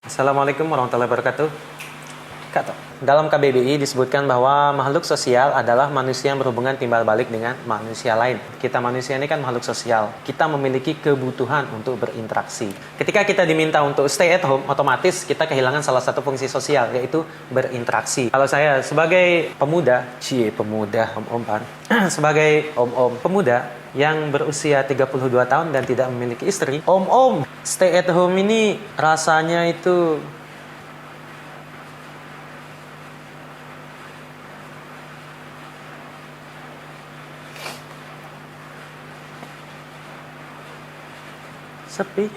Assalamualaikum warahmatullahi wabarakatuh. Kata, dalam KBBI disebutkan bahwa makhluk sosial adalah manusia yang berhubungan timbal balik dengan manusia lain. Kita manusia ini kan makhluk sosial. Kita memiliki kebutuhan untuk berinteraksi. Ketika kita diminta untuk stay at home, otomatis kita kehilangan salah satu fungsi sosial, yaitu berinteraksi. Kalau saya sebagai pemuda, om-om kan, sebagai om-om pemuda yang berusia 32 tahun dan tidak memiliki istri, om-om stay at home ini rasanya itu sepi.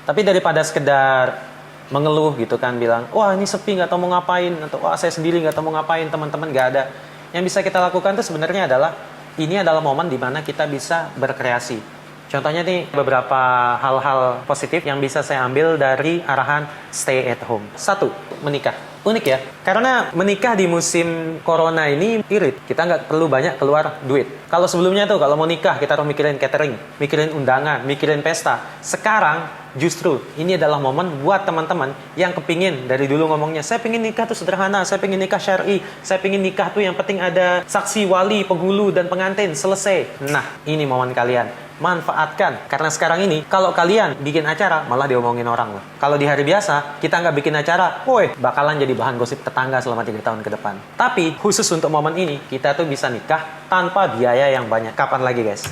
Tapi daripada sekedar mengeluh gitu kan, bilang, wah ini sepi nggak tahu mau ngapain, atau wah saya sendiri nggak tahu mau ngapain, teman-teman nggak ada. Yang bisa kita lakukan itu sebenarnya adalah, ini adalah momen di mana kita bisa berkreasi. Contohnya nih, beberapa hal-hal positif yang bisa saya ambil dari arahan stay at home. 1. Menikah. Unik ya, karena menikah di musim corona ini irit. Kita nggak perlu banyak keluar duit. Kalau sebelumnya tuh, kalau mau nikah, kita harus mikirin catering, mikirin undangan, mikirin pesta. Sekarang, justru ini adalah momen buat teman-teman yang kepingin, dari dulu ngomongnya, saya pengen nikah tuh sederhana, saya pengen nikah syar'i, saya pengen nikah tuh yang penting ada saksi, wali, penghulu, dan pengantin, selesai. Nah, ini momen kalian. Manfaatkan, karena sekarang ini kalau kalian bikin acara malah diomongin orang loh. Kalau di hari biasa kita nggak bikin acara, woi bakalan jadi bahan gosip tetangga selama 3 tahun ke depan. Tapi khusus untuk momen ini kita tuh bisa nikah tanpa biaya yang banyak. Kapan lagi guys?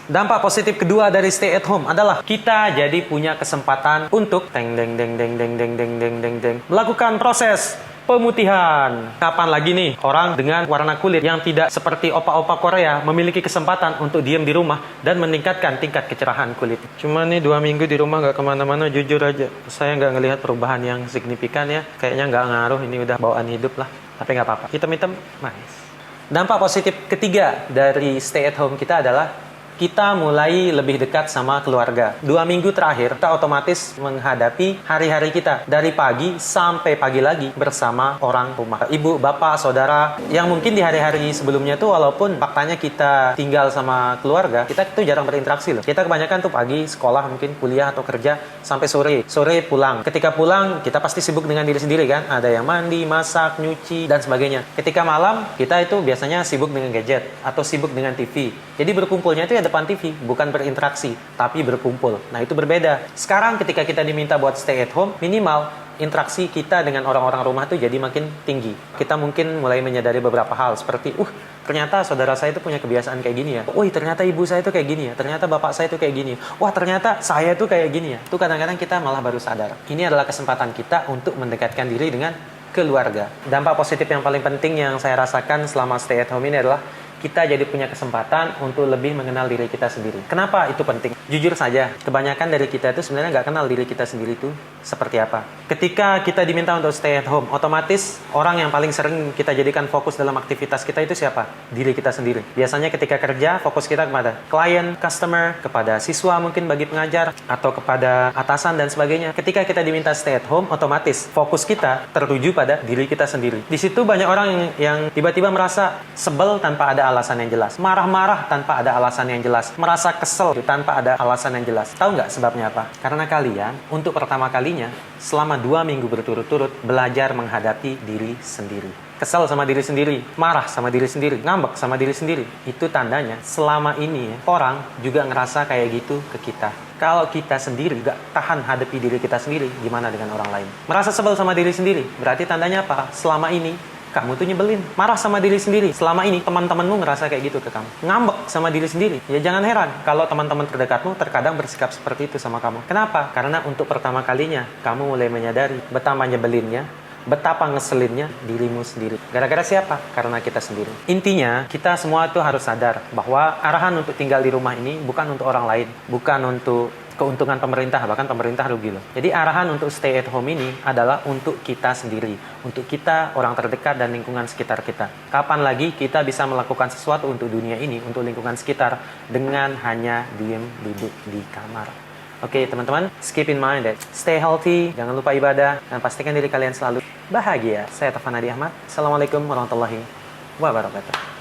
Dampak positif kedua dari stay at home adalah kita jadi punya kesempatan untuk melakukan proses pemutihan. Kapan lagi nih orang dengan warna kulit yang tidak seperti opa-opa Korea memiliki kesempatan untuk diam di rumah dan meningkatkan tingkat kecerahan kulit. Cuma nih 2 minggu di rumah nggak kemana-mana, jujur aja saya nggak ngelihat perubahan yang signifikan ya. Kayaknya nggak ngaruh, ini udah bawaan hidup lah. Tapi nggak apa-apa, hitam-hitam nice. Dampak positif ketiga dari stay at home kita adalah kita mulai lebih dekat sama keluarga. 2 minggu terakhir, kita otomatis menghadapi hari-hari kita. Dari pagi sampai pagi lagi bersama orang rumah. Ibu, bapak, saudara. Yang mungkin di hari-hari sebelumnya tuh walaupun faktanya kita tinggal sama keluarga, kita tuh jarang berinteraksi loh. Kita kebanyakan tuh pagi, sekolah, mungkin kuliah atau kerja, sampai sore. Sore pulang. Ketika pulang, kita pasti sibuk dengan diri sendiri kan. Ada yang mandi, masak, nyuci, dan sebagainya. Ketika malam, kita itu biasanya sibuk dengan gadget atau sibuk dengan TV. Jadi berkumpulnya itu ya depan TV, bukan berinteraksi, tapi berkumpul. Nah, itu berbeda. Sekarang ketika kita diminta buat stay at home, minimal interaksi kita dengan orang-orang rumah itu jadi makin tinggi. Kita mungkin mulai menyadari beberapa hal, seperti, ternyata saudara saya itu punya kebiasaan kayak gini ya. Ternyata ibu saya itu kayak gini ya. Ternyata bapak saya itu kayak gini. Wah, ternyata saya itu kayak gini ya. Itu kadang-kadang kita malah baru sadar. Ini adalah kesempatan kita untuk mendekatkan diri dengan keluarga. Dampak positif yang paling penting yang saya rasakan selama stay at home ini adalah kita jadi punya kesempatan untuk lebih mengenal diri kita sendiri. Kenapa itu penting? Jujur saja, kebanyakan dari kita itu sebenarnya nggak kenal diri kita sendiri itu seperti apa. Ketika kita diminta untuk stay at home, otomatis orang yang paling sering kita jadikan fokus dalam aktivitas kita itu siapa? Diri kita sendiri. Biasanya ketika kerja, fokus kita kepada klien, customer, kepada siswa mungkin bagi pengajar, atau kepada atasan dan sebagainya. Ketika kita diminta stay at home, otomatis fokus kita tertuju pada diri kita sendiri. Di situ banyak orang yang tiba-tiba merasa sebel tanpa ada alasan yang jelas, marah-marah tanpa ada alasan yang jelas, merasa kesel tanpa ada alasan yang jelas. Tahu nggak sebabnya apa? Karena kalian untuk pertama kalinya selama 2 minggu berturut-turut belajar menghadapi diri sendiri. Kesel sama diri sendiri, marah sama diri sendiri, ngambek sama diri sendiri. Itu tandanya selama ini orang juga ngerasa kayak gitu ke kita. Kalau kita sendiri nggak tahan hadapi diri kita sendiri, gimana dengan orang lain? Merasa sebel sama diri sendiri, berarti tandanya apa? Selama ini kamu tuh nyebelin, marah sama diri sendiri. Selama ini teman-temanmu ngerasa kayak gitu ke kamu. Ngambek sama diri sendiri. Ya jangan heran kalau teman-teman terdekatmu terkadang bersikap seperti itu sama kamu. Kenapa? Karena untuk pertama kalinya kamu mulai menyadari betapa nyebelinnya, betapa ngeselinnya dirimu sendiri. Gara-gara siapa? Karena kita sendiri. Intinya, kita semua tuh harus sadar bahwa arahan untuk tinggal di rumah ini bukan untuk orang lain, bukan untuk keuntungan pemerintah, bahkan pemerintah rugi loh. Jadi arahan untuk stay at home ini adalah untuk kita sendiri, untuk kita, orang terdekat dan lingkungan sekitar kita. Kapan lagi kita bisa melakukan sesuatu untuk dunia ini, untuk lingkungan sekitar, dengan hanya diem duduk di kamar. Oke, teman-teman, keep in mind that stay healthy, jangan lupa ibadah, dan pastikan diri kalian selalu bahagia. Saya Taufan Adi Ahmad. Assalamualaikum warahmatullahi wabarakatuh.